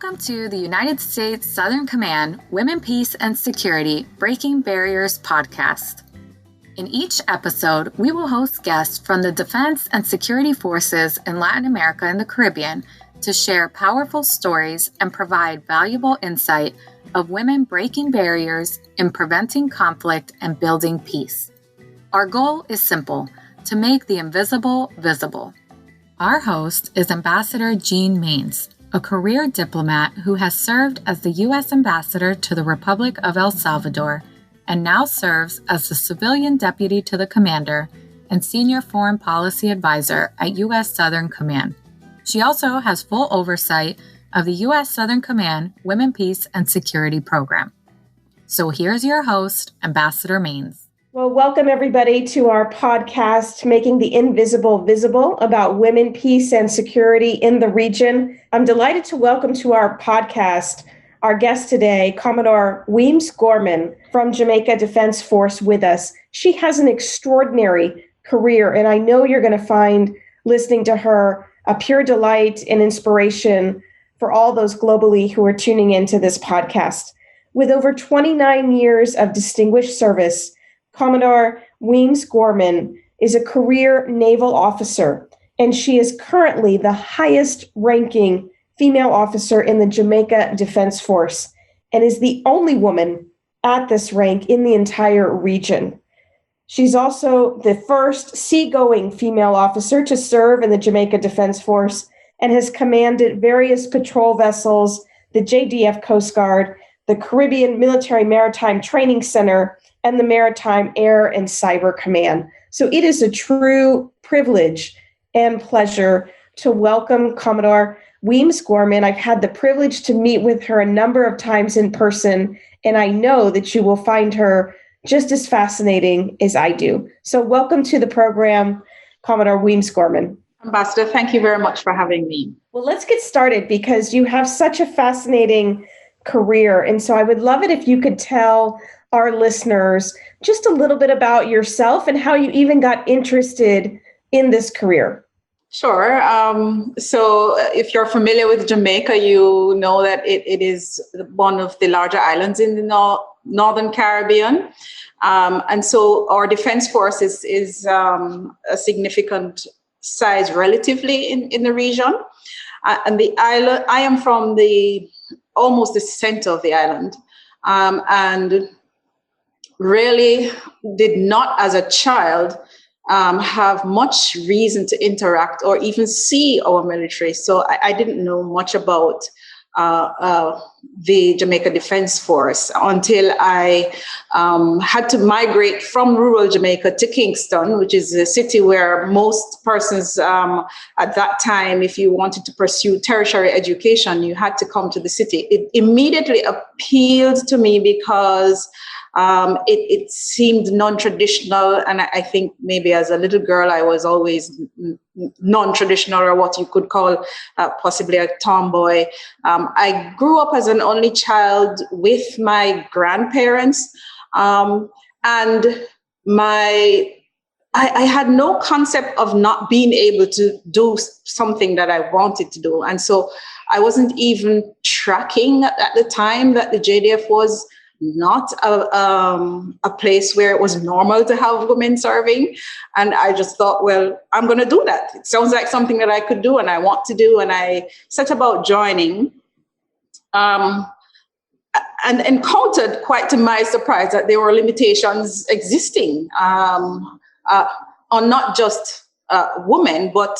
Welcome to the United States Southern Command Women, Peace, and Security Breaking Barriers podcast. In each episode, we will host guests from the defense and security forces in Latin America and the Caribbean to share powerful stories and provide valuable insight of women breaking barriers in preventing conflict and building peace. Our goal is simple: to make the invisible visible. Our host is Ambassador Jean Maines, a career diplomat who has served as the U.S. Ambassador to the Republic of El Salvador and now serves as the civilian deputy to the commander and senior foreign policy advisor at U.S. Southern Command. She also has full oversight of the U.S. Southern Command Women, Peace, and Security program. So here's your host, Ambassador Maines. Well, welcome everybody to our podcast, Making the Invisible Visible, about women, peace, and security in the region. I'm delighted to welcome to our podcast our guest today, Commodore Wemyss-Gorman from Jamaica Defence Force with us. She has an extraordinary career, and I know you're going to find listening to her a pure delight and inspiration for all those globally who are tuning into this podcast. With over 29 years of distinguished service, Commodore Wemyss-Gorman is a career naval officer, and she is currently the highest-ranking female officer in the Jamaica Defence Force and is the only woman at this rank in the entire region. She's also the first seagoing female officer to serve in the Jamaica Defence Force and has commanded various patrol vessels, the JDF Coast Guard, the Caribbean Military Maritime Training Center, and the Maritime Air and Cyber Command. So it is a true privilege and pleasure to welcome Commodore Wemyss-Gorman. I've had the privilege to meet with her a number of times in person, and I know that you will find her just as fascinating as I do. So welcome to the program, Commodore Wemyss-Gorman. Ambassador, thank you very much for having me. Well, let's get started because you have such a fascinating career. And so I would love it if you could tell our listeners just a little bit about yourself and how you even got interested in this career. Sure. So if you're familiar with Jamaica, you know that it is one of the larger islands in the Northern Caribbean. And so our defense force is a significant size relatively in the region. And the island, I am from almost the center of the island. And really did not, as a child, have much reason to interact or even see our military. So I didn't know much about the Jamaica Defence Force until I had to migrate from rural Jamaica to Kingston, which is a city where most persons at that time, if you wanted to pursue tertiary education, you had to come to the city. It immediately appealed to me because it seemed non-traditional, and I think maybe as a little girl I was always non-traditional, or what you could call possibly a tomboy. I grew up as an only child with my grandparents, and I had no concept of not being able to do something that I wanted to do, and so I wasn't even tracking at the time that the JDF was not a place where it was normal to have women serving. And I just thought, well, I'm going to do that. It sounds like something that I could do and I want to do. And I set about joining and encountered, quite to my surprise, that there were limitations existing on not just women, but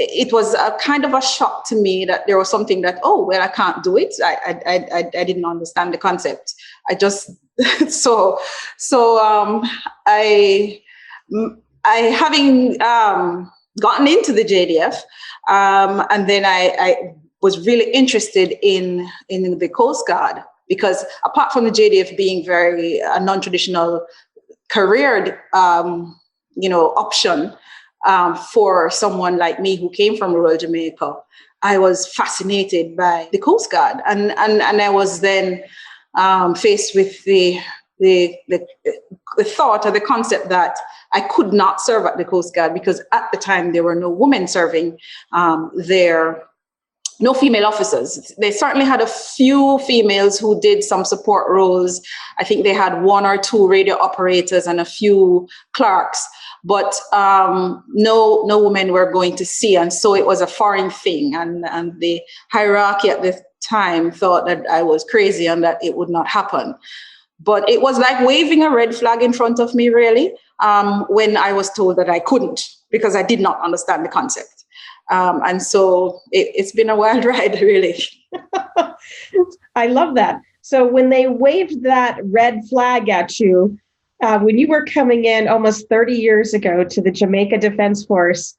it was a kind of a shock to me that there was something that, oh, well, I can't do it. I didn't understand the concept. I just, I having gotten into the JDF, and then I was really interested in the Coast Guard, because apart from the JDF being very non-traditional career, option, for someone like me who came from rural Jamaica, I was fascinated by the Coast Guard, and I was then faced with the thought or the concept that I could not serve at the Coast Guard because at the time there were no women serving there no female officers. They certainly had a few females who did some support roles. I think they had 1 or 2 radio operators and a few clerks, but no women were going to sea. And so it was a foreign thing. And the hierarchy at the time thought that I was crazy and that it would not happen. But it was like waving a red flag in front of me, really, when I was told that I couldn't, because I did not understand the concept. And so it's been a wild ride, really. I love that. So when they waved that red flag at you, when you were coming in almost 30 years ago to the Jamaica Defence Force,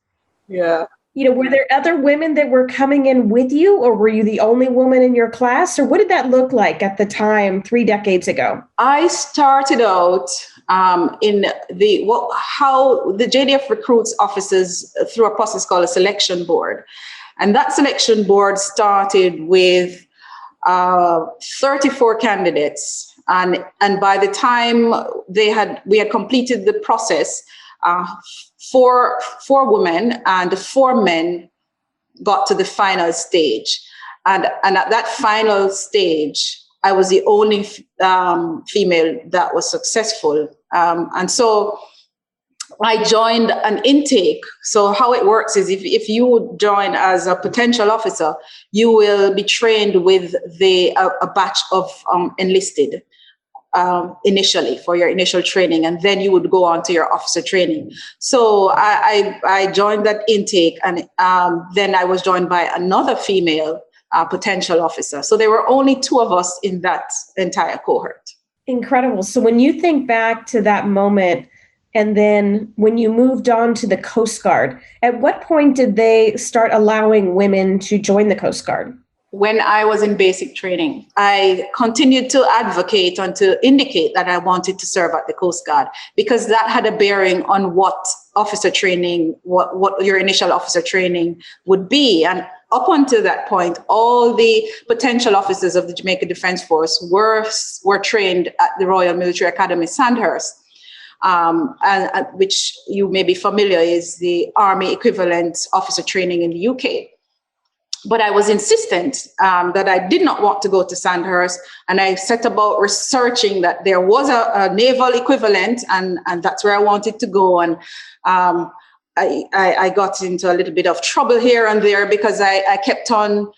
yeah, were there other women that were coming in with you, or were you the only woman in your class? Or what did that look like at the time, 3 decades ago? I started out in how the JDF recruits officers through a process called a selection board. And that selection board started with 34 candidates. And by the time we had completed the process, 4 women and 4 men got to the final stage. And at that final stage, I was the only female that was successful. And so I joined an intake. So how it works is if you join as a potential officer, you will be trained with a batch of enlisted initially for your initial training, and then you would go on to your officer training. So I joined that intake, and then I was joined by another female potential officer. So there were only 2 of us in that entire cohort. Incredible. So when you think back to that moment, and then when you moved on to the Coast Guard, at what point did they start allowing women to join the Coast Guard? When I was in basic training, I continued to advocate and to indicate that I wanted to serve at the Coast Guard, because that had a bearing on what officer training, what your initial officer training would be. And up until that point, all the potential officers of the Jamaica Defence Force were trained at the Royal Military Academy, Sandhurst, and which you may be familiar is the Army equivalent officer training in the UK. But I was insistent that I did not want to go to Sandhurst, and I set about researching that there was a naval equivalent, and that's where I wanted to go. And I got into a little bit of trouble here and there because I kept on,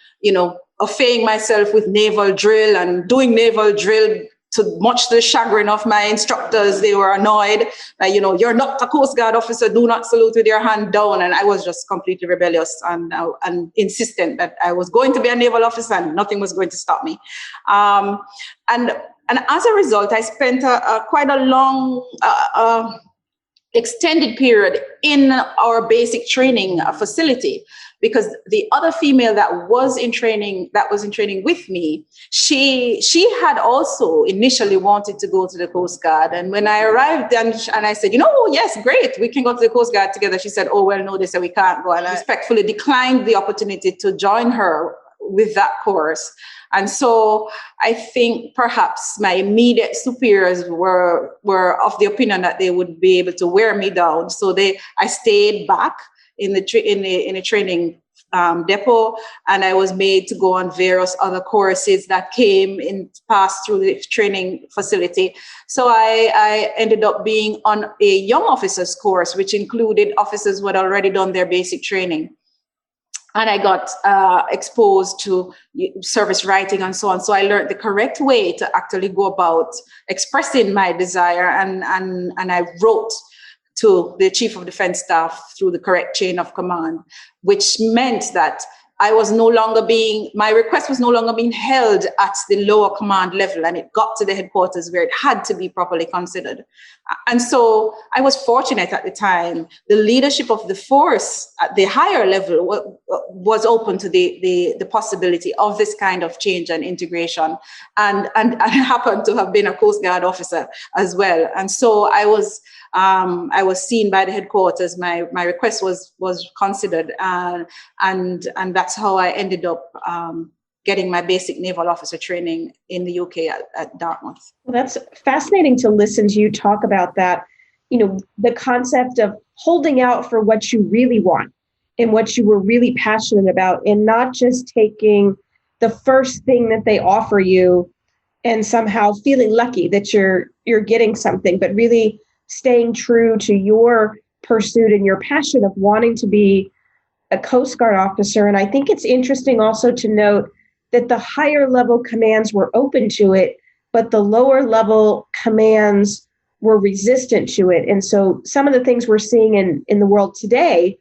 affaying myself with naval drill and doing naval drill to much the chagrin of my instructors. They were annoyed. You're not a Coast Guard officer, do not salute with your hand down. And I was just completely rebellious and insistent that I was going to be a naval officer and nothing was going to stop me. And as a result, I spent quite a long, extended period in our basic training facility, because the other female that was in training with me, she had also initially wanted to go to the Coast Guard. And when I arrived and I said, yes, great, we can go to the Coast Guard together. She said, oh, well, no, they said we can't go. And I respectfully declined the opportunity to join her with that course. And so I think perhaps my immediate superiors were of the opinion that they would be able to wear me down. So I stayed back in the training depot, and I was made to go on various other courses that passed through the training facility. So I ended up being on a young officers course, which included officers who had already done their basic training. And I got exposed to service writing and so on. So I learned the correct way to actually go about expressing my desire. And I wrote to the Chief of Defense Staff through the correct chain of command, which meant that my request was no longer being held at the lower command level, and it got to the headquarters where it had to be properly considered. And so I was fortunate at the time. The leadership of the force at the higher level was open to the possibility of this kind of change and integration, and I happened to have been a Coast Guard officer as well. And so I was seen by the headquarters. My request was considered, and that's how I ended up getting my basic naval officer training in the UK at Dartmouth. Well, that's fascinating to listen to you talk about that. The concept of holding out for what you really want and what you were really passionate about, and not just taking the first thing that they offer you and somehow feeling lucky that you're getting something, but really staying true to your pursuit and your passion of wanting to be a Coast Guard officer. And I think it's interesting also to note that the higher level commands were open to it, but the lower level commands were resistant to it. And so some of the things we're seeing in the world today,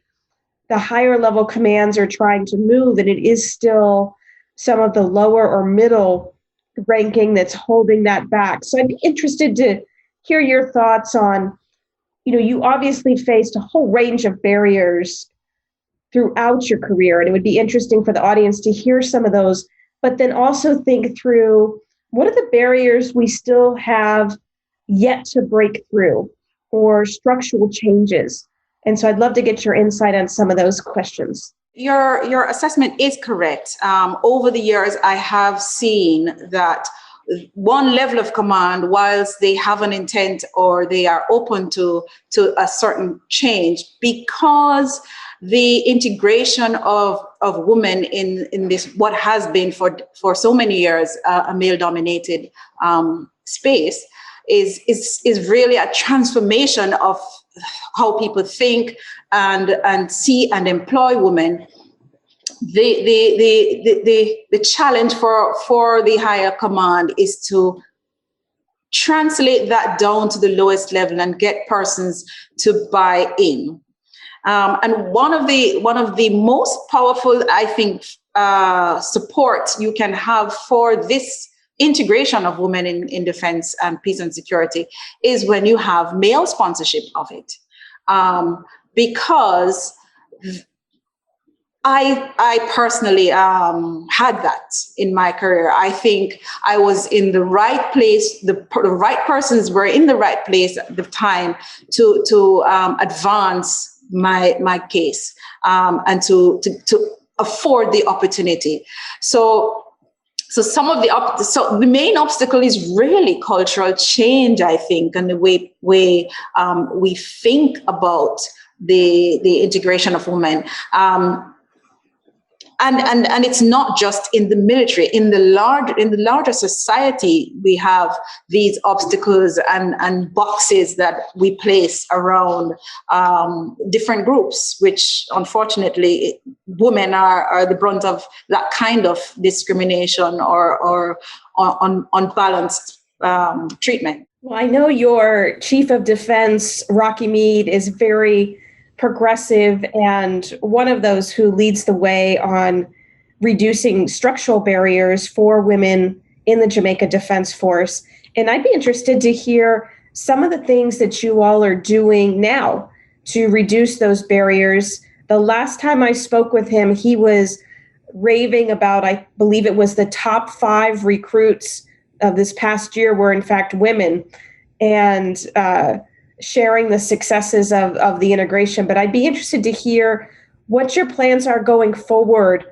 the higher level commands are trying to move, and it is still some of the lower or middle ranking that's holding that back. So I'd be interested to hear your thoughts on, you obviously faced a whole range of barriers throughout your career, and it would be interesting for the audience to hear some of those, but then also think through what are the barriers we still have yet to break through, or structural changes. And so I'd love to get your insight on some of those questions. Your assessment is correct. Over the years, I have seen that one level of command, whilst they have an intent or they are open to a certain change, because the integration of women in this, what has been for so many years a male-dominated space, is really a transformation of how people think and see and employ women. The challenge for the higher command is to translate that down to the lowest level and get persons to buy in. And one of the most powerful, I think, support you can have for this integration of women in defense and peace and security is when you have male sponsorship of it. Because I personally had that in my career. I think I was in the right place. The right persons were in the right place at the time to advance my case and to afford the opportunity. So some of the main obstacle is really cultural change, I think, and the way we think about the integration of women. And it's not just in the military. In the larger society, we have these obstacles and boxes that we place around different groups, which unfortunately women are the brunt of that kind of discrimination or unbalanced treatment. Well, I know your Chief of Defense, Rocky Mead, is very progressive and one of those who leads the way on reducing structural barriers for women in the Jamaica Defence Force. And I'd be interested to hear some of the things that you all are doing now to reduce those barriers. The last time I spoke with him, he was raving about, I believe it was the top 5 recruits of this past year were in fact women, and sharing the successes of the integration. But I'd be interested to hear what your plans are going forward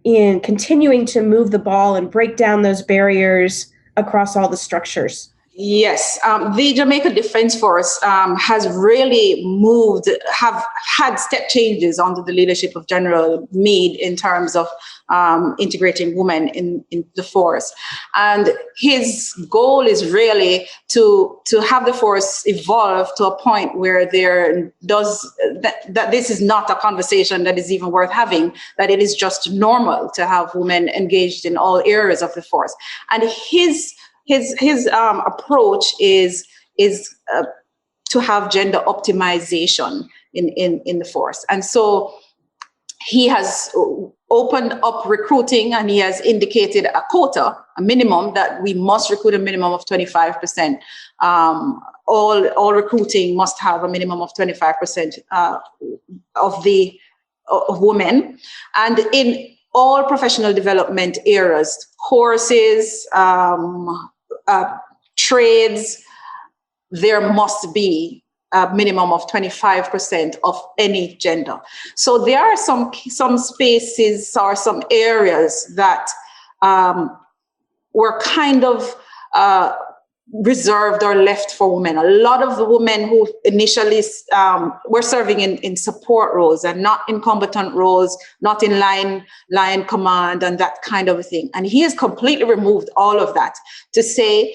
in continuing to move the ball and break down those barriers across all the structures. Yes, the Jamaica Defence Force has really have had step changes under the leadership of General Meade in terms of integrating women in the force. And his goal is really to have the force evolve to a point where that this is not a conversation that is even worth having, that it is just normal to have women engaged in all areas of the force. And his approach is to have gender optimization in the force. And so he has opened up recruiting, and he has indicated a quota, a minimum, that we must recruit a minimum of 25%. All recruiting must have a minimum of 25% of women. And in all professional development areas, courses, trades, there must be a minimum of 25% of any gender. So there are some spaces or some areas that were kind of reserved or left for women. A lot of the women who initially were serving in support roles and not in combatant roles, not in line command and that kind of a thing. And he has completely removed all of that to say,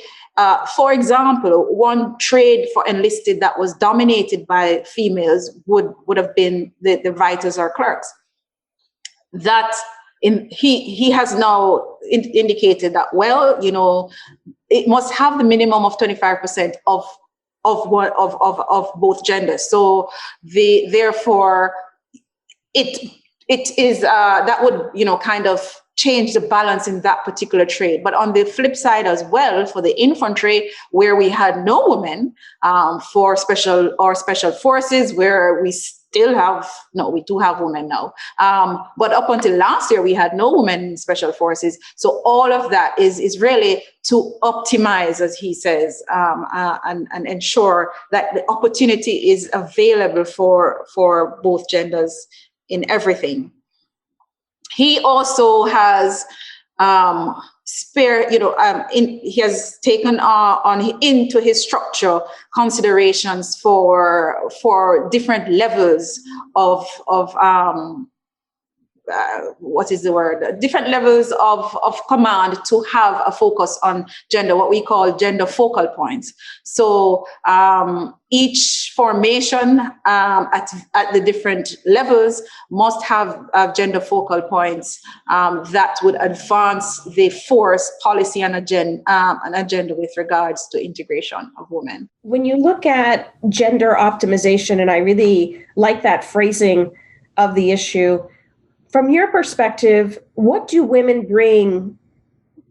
for example, one trade for enlisted that was dominated by females would have been the writers or clerks. That he has now indicated that, well, it must have the minimum of 25% of both genders. So therefore it is that would kind of change the balance in that particular trade. But on the flip side as well, for the infantry, where we had no women, for special forces, where we still have, we do have women now. But up until last year, we had no women in special forces. So all of that is really to optimize, as he says, and ensure that the opportunity is available for both genders in everything. He also has he has taken into his structure considerations for different levels of different levels of command to have a focus on gender, what we call gender focal points. So each formation at the different levels must have gender focal points that would advance the force policy and agenda with regards to integration of women. When you look at gender optimization, and I really like that phrasing of the issue, from your perspective, what do women bring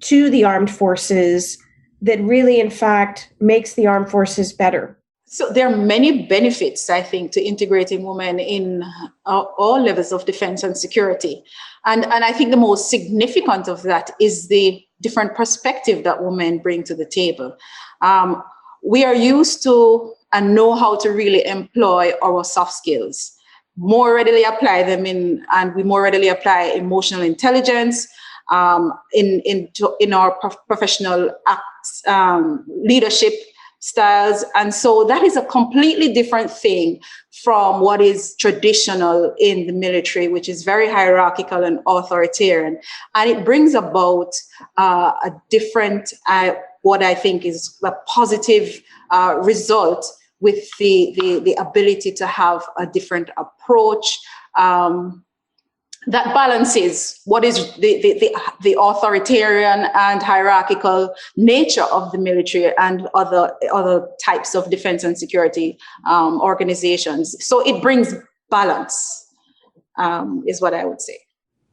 to the armed forces that really, in fact, makes the armed forces better? So there are many benefits, I think, to integrating women in all levels of defense and security. And I think the most significant of that is the different perspective that women bring to the table. We are used to and know how to really employ our soft skills, more readily apply them and we more readily apply emotional intelligence in our professional leadership styles. And so that is a completely different thing from what is traditional in the military, which is very hierarchical and authoritarian. And it brings about a different, what I think is a positive result with the ability to have a different approach that balances what is the authoritarian and hierarchical nature of the military and other types of defense and security organizations. So it brings balance, is what I would say.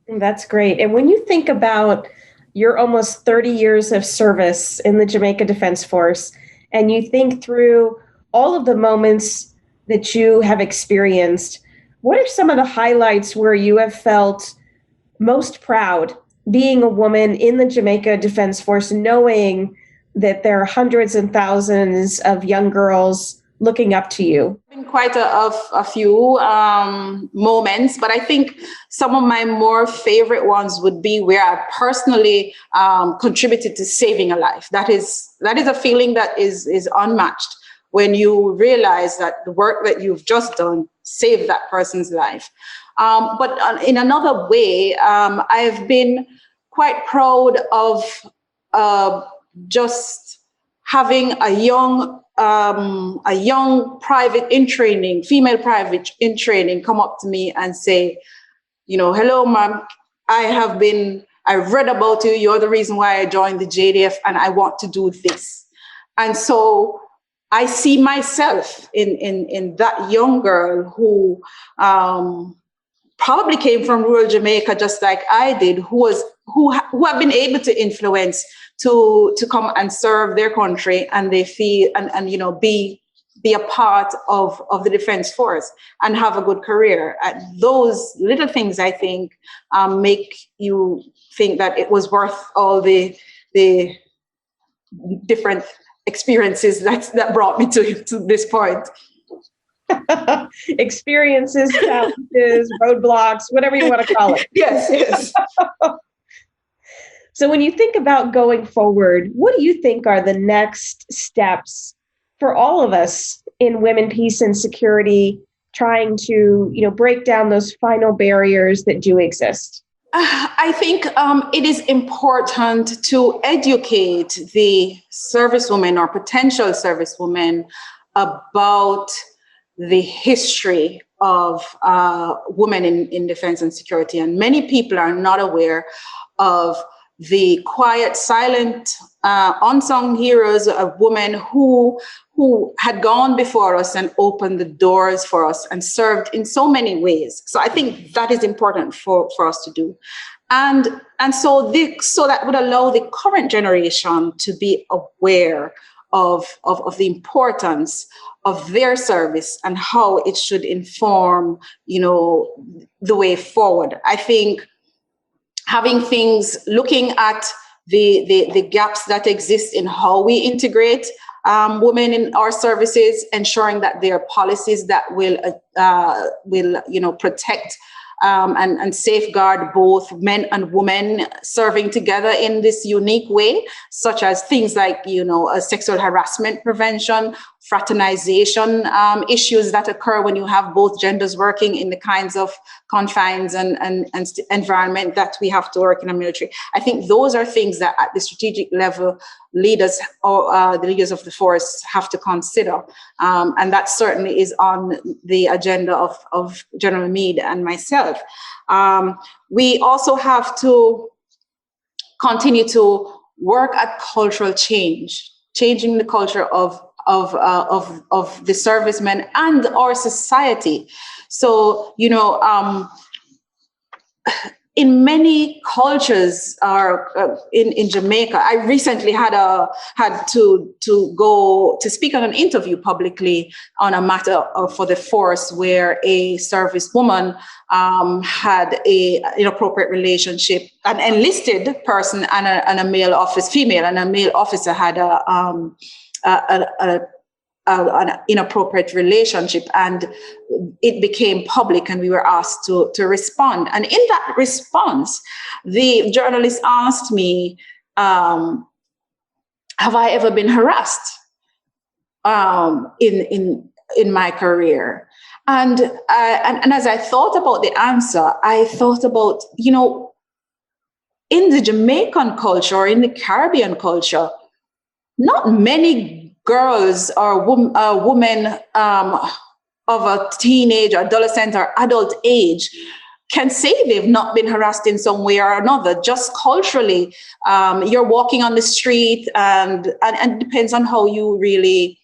That's great. And when you think about your almost 30 years of service in the Jamaica Defence Force, and you think through all of the moments that you have experienced, what are some of the highlights where you have felt most proud being a woman in the Jamaica Defence Force, knowing that there are hundreds and thousands of young girls looking up to you? Been quite a few moments, but I think some of my more favorite ones would be where I personally contributed to saving a life. That is a feeling that is unmatched, when you realize that the work that you've just done saved that person's life. But in another way, I've been quite proud of just having a young private in training, female private in training, come up to me and say, hello, ma'am, I've read about you. You're the reason why I joined the JDF, and I want to do this. And so I see myself in that young girl who probably came from rural Jamaica, just like I did, who have been able to influence to come and serve their country, and they feel and be a part of the Defense Force and have a good career. Those little things, I think, make you think that it was worth all the different experiences that brought me to this point. Experiences, challenges, roadblocks, whatever you want to call it. Yes. So when you think about going forward, what do you think are the next steps for all of us in women, peace, and security, trying to, break down those final barriers that do exist? I think it is important to educate the servicewomen or potential servicewomen about the history of women in defense and security. And many people are not aware of the quiet, silent, unsung heroes of women who had gone before us and opened the doors for us and served in so many ways. So I think that is important for us to do. And so that would allow the current generation to be aware of the importance of their service and how it should inform, the way forward. I think having things, looking at the gaps that exist in how we integrate women in our services, ensuring that there are policies that will protect and safeguard both men and women serving together in this unique way, such as things like, sexual harassment prevention, fraternization issues that occur when you have both genders working in the kinds of confines and environment that we have to work in the military. I think those are things that at the strategic level, leaders or the leaders of the force have to consider. And that certainly is on the agenda of General Meade and myself. We also have to continue to work at cultural change, changing the culture of the servicemen and our society. So, in many cultures in Jamaica, I recently had to go to speak on an interview publicly on a matter for the force where a service woman had an inappropriate relationship, an enlisted person and a male female, and a male officer had an inappropriate relationship, and it became public, and we were asked to respond. And in that response, the journalist asked me, have I ever been harassed in my career? And as I thought about the answer, I thought about, in the Jamaican culture or in the Caribbean culture, not many girls or women of a teenage, adolescent, or adult age can say they've not been harassed in some way or another. Just culturally, you're walking on the street, and it depends on how you really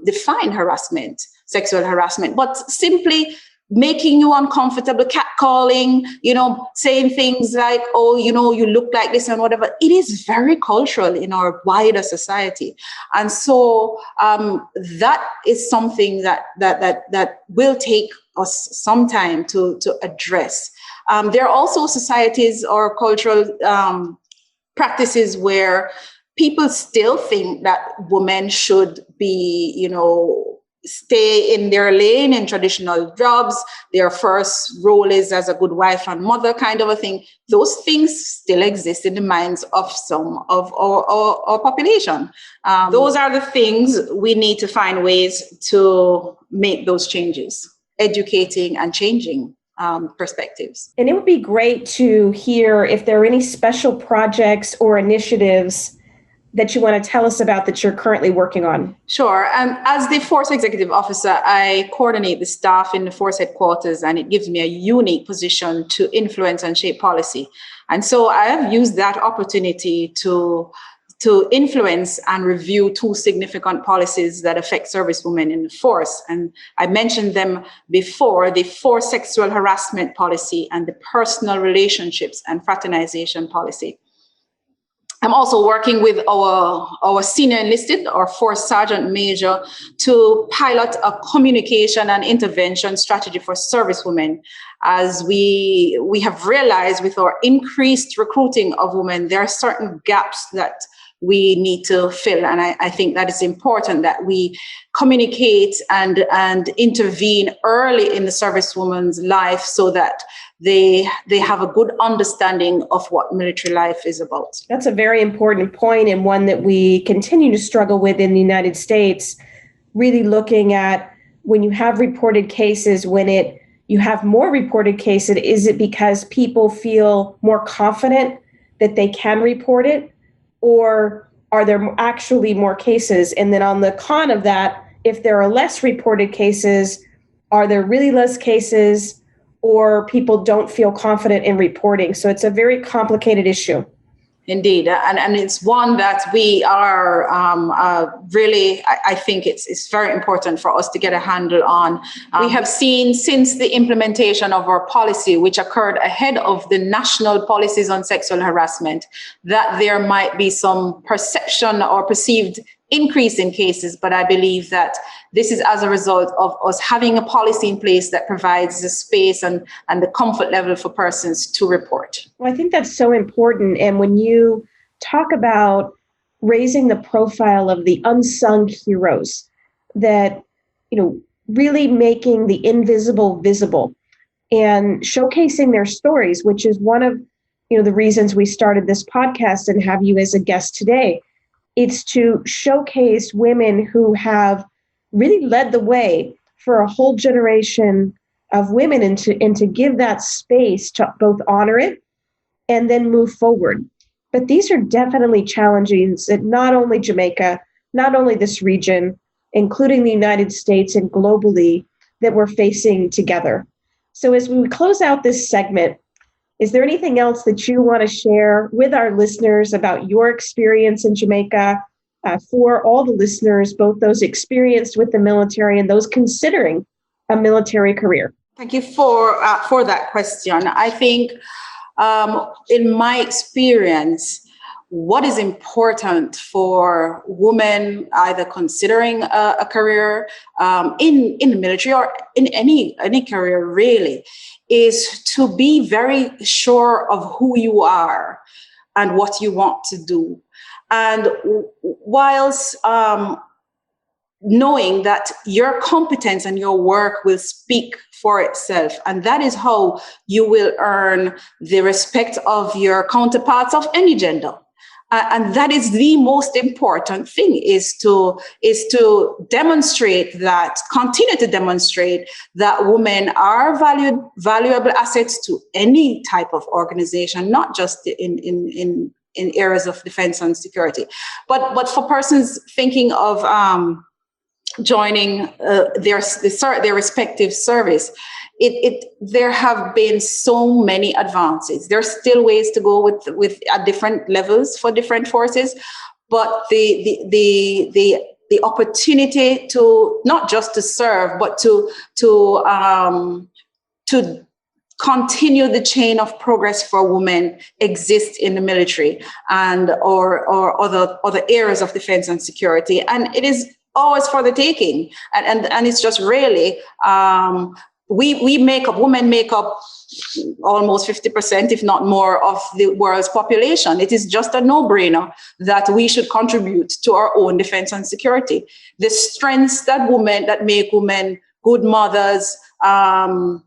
define harassment, sexual harassment. But simply making you uncomfortable, catcalling, saying things like, oh, you look like this and whatever. It is very cultural in our wider society. And so that is something that will take us some time to address. There are also societies or cultural practices where people still think that women should be, stay in their lane in traditional jobs. Their first role is as a good wife and mother, kind of a thing. Those things still exist in the minds of some of our population. Those are the things we need to find ways to make those changes, educating and changing perspectives. And it would be great to hear if there are any special projects or initiatives that you want to tell us about that you're currently working on. Sure. As the Force Executive Officer, I coordinate the staff in the Force headquarters, and it gives me a unique position to influence and shape policy. And so I have used that opportunity to influence and review two significant policies that affect servicewomen in the force. And I mentioned them before, the force sexual harassment policy and the personal relationships and fraternization policy. I'm also working with our senior enlisted, or force sergeant major, to pilot a communication and intervention strategy for servicewomen. As we have realized with our increased recruiting of women, there are certain gaps that we need to fill. And I think that it's important that we communicate and intervene early in the servicewoman's life so that they have a good understanding of what military life is about. That's a very important point, and one that we continue to struggle with in the United States, really looking at when you have reported cases, you have more reported cases, is it because people feel more confident that they can report it, or are there actually more cases? And then on the con of that, if there are less reported cases, are there really less cases, or people don't feel confident in reporting? So it's a very complicated issue. Indeed. And it's one that we are really, I think it's very important for us to get a handle on. We have seen since the implementation of our policy, which occurred ahead of the national policies on sexual harassment, that there might be some perception or perceived increase in cases. But I believe that this is as a result of us having a policy in place that provides the space and the comfort level for persons to report. Well, I think that's so important. And when you talk about raising the profile of the unsung heroes, that, really making the invisible visible and showcasing their stories, which is one of, the reasons we started this podcast and have you as a guest today. It's to showcase women who have really led the way for a whole generation of women, and to give that space to both honor it and then move forward. But these are definitely challenges that not only Jamaica, not only this region, including the United States and globally, that we're facing together. So as we close out this segment, is there anything else that you want to share with our listeners about your experience in Jamaica, for all the listeners, both those experienced with the military and those considering a military career? Thank you for that question. I think in my experience, what is important for women either considering a career in the military or in any career really, is to be very sure of who you are and what you want to do. And whilst knowing that your competence and your work will speak for itself, and that is how you will earn the respect of your counterparts of any gender. And that is the most important thing, is to demonstrate that, continue to demonstrate that women are valuable assets to any type of organization, not just in areas of defense and security. But for persons thinking of joining their respective service, there have been so many advances. There's still ways to go with at different levels for different forces, but the opportunity to not just to serve, but to continue the chain of progress for women exists in the military and or other areas of defense and security, and it is always for the taking. And it's just really. Women make up almost 50%, if not more, of the world's population. It is just a no-brainer that we should contribute to our own defense and security. The strengths that make women good mothers, and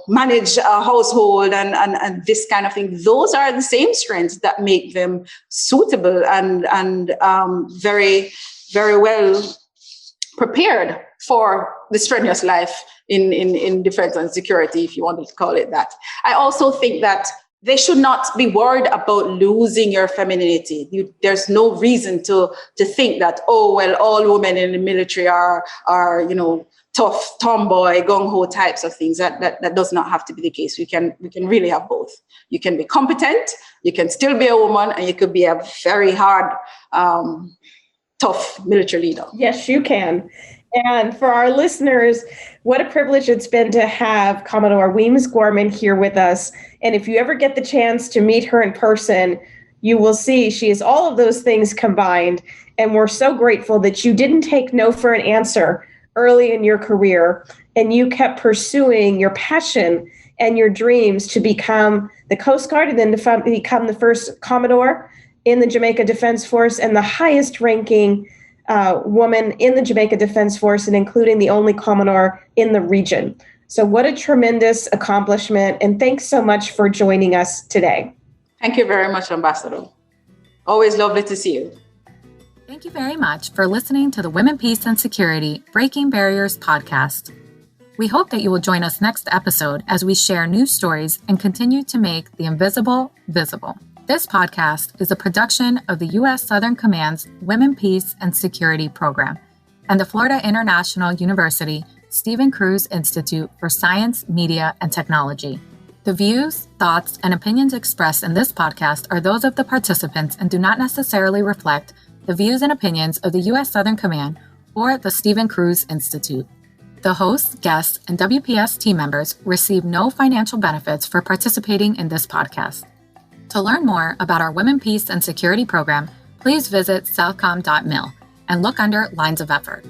manage a household and this kind of thing. Those are the same strengths that make them suitable and very, very well prepared for the strenuous life in defense and security, if you wanted to call it that. I also think that they should not be worried about losing your femininity. There's no reason to think that, all women in the military are tough, tomboy, gung-ho types of things. That does not have to be the case. We can really have both. You can be competent, you can still be a woman, and you could be a very hard, tough military leader. Yes, you can. And for our listeners, what a privilege it's been to have Commodore Wemyss-Gorman here with us. And if you ever get the chance to meet her in person, you will see she is all of those things combined. And we're so grateful that you didn't take no for an answer early in your career, and you kept pursuing your passion and your dreams to become the Coast Guard and then to become the first Commodore in the Jamaica Defence Force and the highest ranking woman in the Jamaica Defence Force, and including the only Commodore in the region. So what a tremendous accomplishment. And thanks so much for joining us today. Thank you very much, Ambassador. Always lovely to see you. Thank you very much for listening to the Women, Peace, and Security Breaking Barriers podcast. We hope that you will join us next episode as we share new stories and continue to make the invisible visible. This podcast is a production of the U.S. Southern Command's Women, Peace, and Security program and the Florida International University Stephen Cruz Institute for Science, Media, and Technology. The views, thoughts, and opinions expressed in this podcast are those of the participants and do not necessarily reflect the views and opinions of the U.S. Southern Command or the Stephen Cruz Institute. The hosts, guests, and WPS team members receive no financial benefits for participating in this podcast. To learn more about our Women, Peace, and Security program, please visit southcom.mil and look under Lines of Effort.